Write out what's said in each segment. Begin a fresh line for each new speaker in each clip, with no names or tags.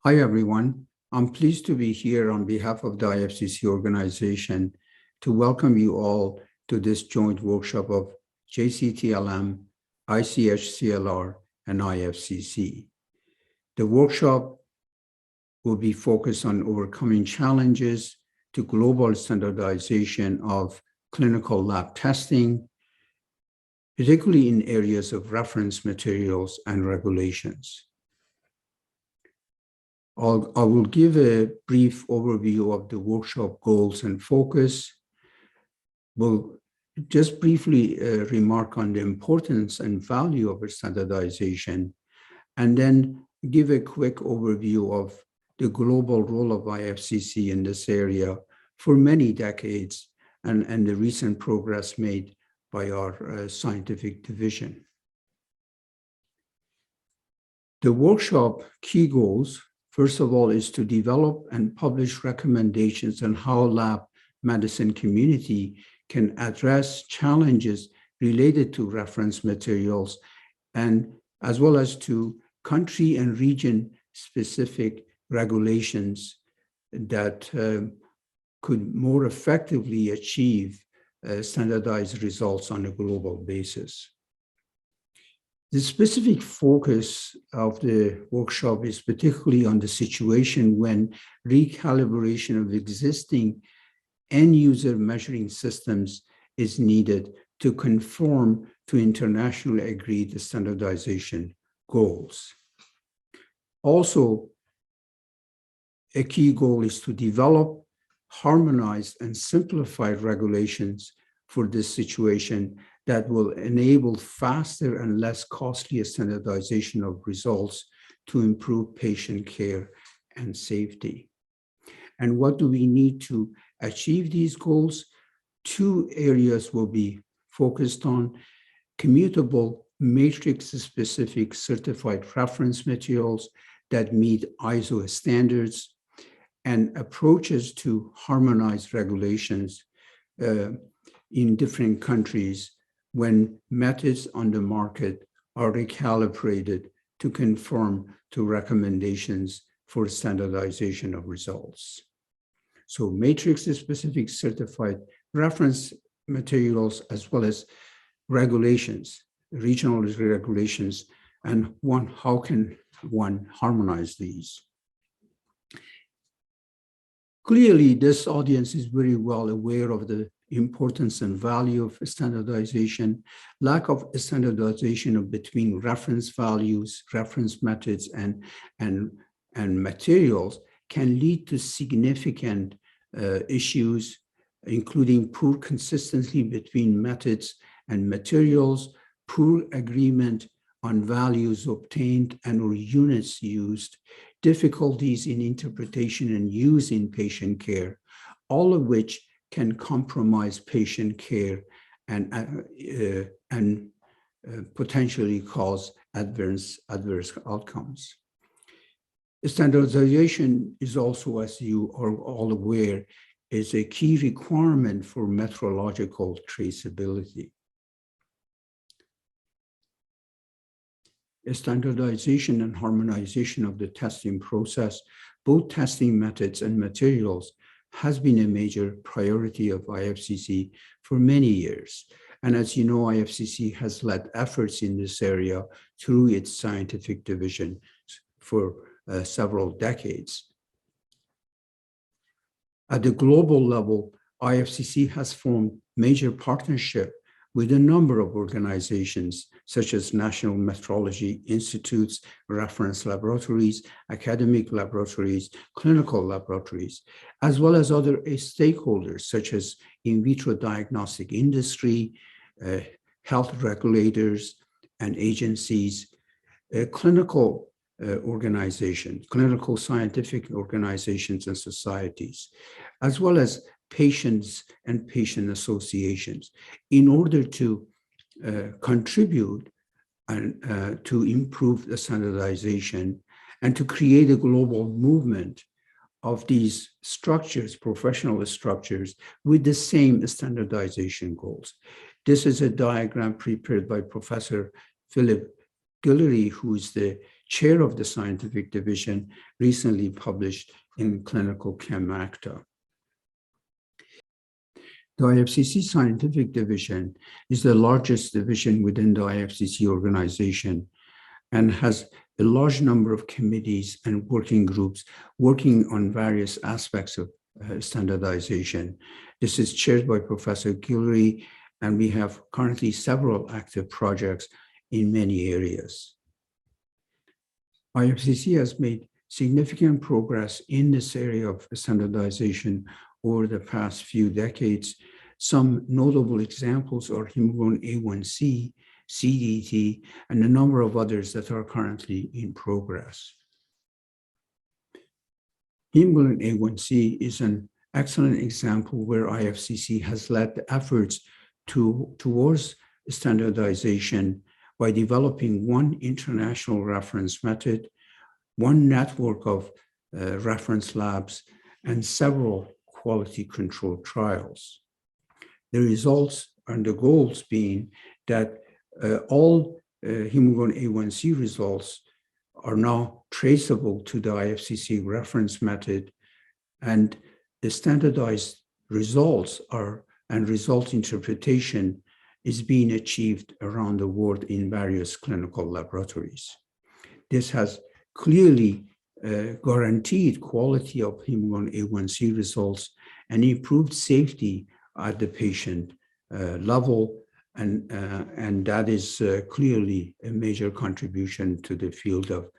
Hi, everyone. I'm pleased to be here on behalf of the IFCC organization to welcome you all to this joint workshop of JCTLM, ICHCLR, and IFCC. The workshop will be focused on overcoming challenges to global standardization of clinical lab testing, particularly in areas of reference materials and regulations. I will give a brief overview of the workshop goals and focus. We'll just briefly remark on the importance and value of standardization, and then give a quick overview of the global role of IFCC in this area for many decades and the recent progress made by our scientific division. The workshop key goals, first of all, is to develop and publish recommendations on how lab medicine community can address challenges related to reference materials, and as well as to country and region specific regulations that could more effectively achieve standardized results on a global basis. The specific focus of the workshop is particularly on the situation when recalibration of existing end-user measuring systems is needed to conform to internationally agreed standardization goals. Also, a key goal is to develop harmonized and simplified regulations for this situation that will enable faster and less costly standardization of results to improve patient care and safety. And what do we need to achieve these goals? Two areas will be focused on: commutable matrix-specific certified reference materials that meet ISO standards, and approaches to harmonized regulations in different countries when methods on the market are recalibrated to conform to recommendations for standardization of results. So matrix-specific certified reference materials, as well as regulations, regional regulations, and how can one harmonize these? Clearly, this audience is very well aware of the importance and value of standardization. Lack of standardization between reference values, reference methods, and materials can lead to significant issues, including poor consistency between methods and materials, poor agreement on values obtained and or units used, difficulties in interpretation and use in patient care, all of which can compromise patient care and potentially cause adverse outcomes. Standardization is also, as you are all aware, is a key requirement for metrological traceability. Standardization and harmonization of the testing process, both testing methods and materials, has been a major priority of IFCC for many years. And as you know, IFCC has led efforts in this area through its scientific division for several decades. At the global level, IFCC has formed major partnerships with a number of organizations such as National Metrology Institutes, reference laboratories, academic laboratories, clinical laboratories, as well as other stakeholders such as in vitro diagnostic industry, health regulators and agencies, clinical organizations, clinical scientific organizations and societies, as well as patients and patient associations, in order to contribute and to improve the standardization and to create a global movement of these structures, professional structures, with the same standardization goals. This is a diagram prepared by Professor Philip Guillory, who is the chair of the scientific division, recently published in Clinical Chem Acta. The IFCC Scientific Division is the largest division within the IFCC organization and has a large number of committees and working groups working on various aspects of standardization. This is chaired by Professor Guillory, and we have currently several active projects in many areas. IFCC has made significant progress in this area of standardization over the past few decades. Some notable examples are hemoglobin A1C, CDT, and a number of others that are currently in progress. Hemoglobin A1C is an excellent example where IFCC has led the efforts towards standardization by developing one international reference method, one network of reference labs, and several quality control trials. The results and the goals being that all hemoglobin A1C results are now traceable to the IFCC reference method, and the standardized results and result interpretation is being achieved around the world in various clinical laboratories. This has clearly guaranteed quality of hemoglobin A1C results and improved safety at the patient level, and that is clearly a major contribution to the field of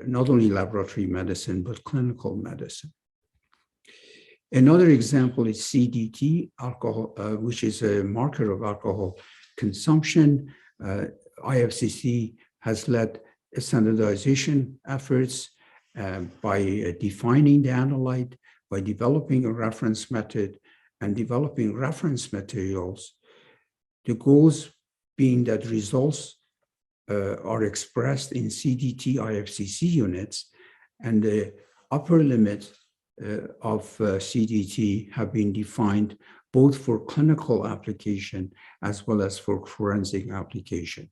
not only laboratory medicine, but clinical medicine. Another example is CDT, alcohol, which is a marker of alcohol consumption. IFCC has led standardization efforts by defining the analyte, by developing a reference method, and developing reference materials. The goals being that results are expressed in CDT IFCC units, and the upper limit of CDT have been defined both for clinical application as well as for forensic application.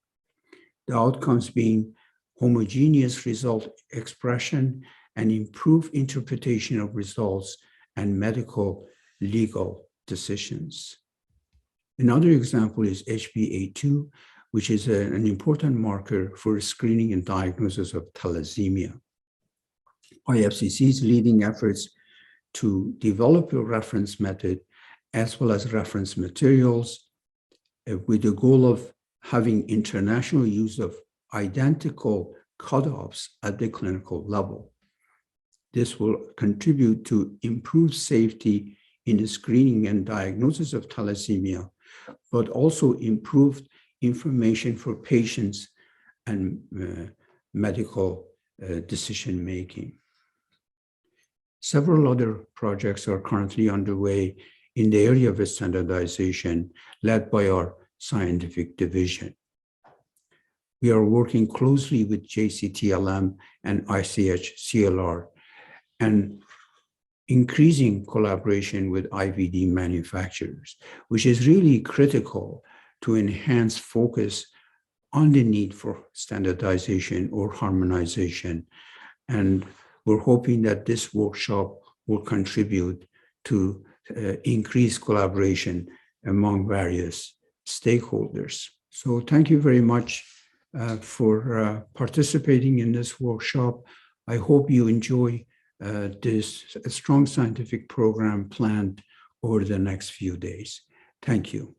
The outcomes being homogeneous result expression and improved interpretation of results and medical legal decisions. Another example is HbA2, which is an important marker for screening and diagnosis of thalassemia. IFCC's leading efforts to develop a reference method as well as reference materials with the goal of having international use of identical cutoffs at the clinical level. This will contribute to improved safety in the screening and diagnosis of thalassemia, but also improved information for patients and medical decision-making. Several other projects are currently underway in the area of standardization led by our scientific division. We are working closely with JCTLM and ICH-CLR and increasing collaboration with IVD manufacturers, which is really critical to enhance focus on the need for standardization or harmonization. And we're hoping that this workshop will contribute to increased collaboration among various stakeholders. So thank you very much for participating in this workshop. I hope you enjoy this strong scientific program planned over the next few days. Thank you.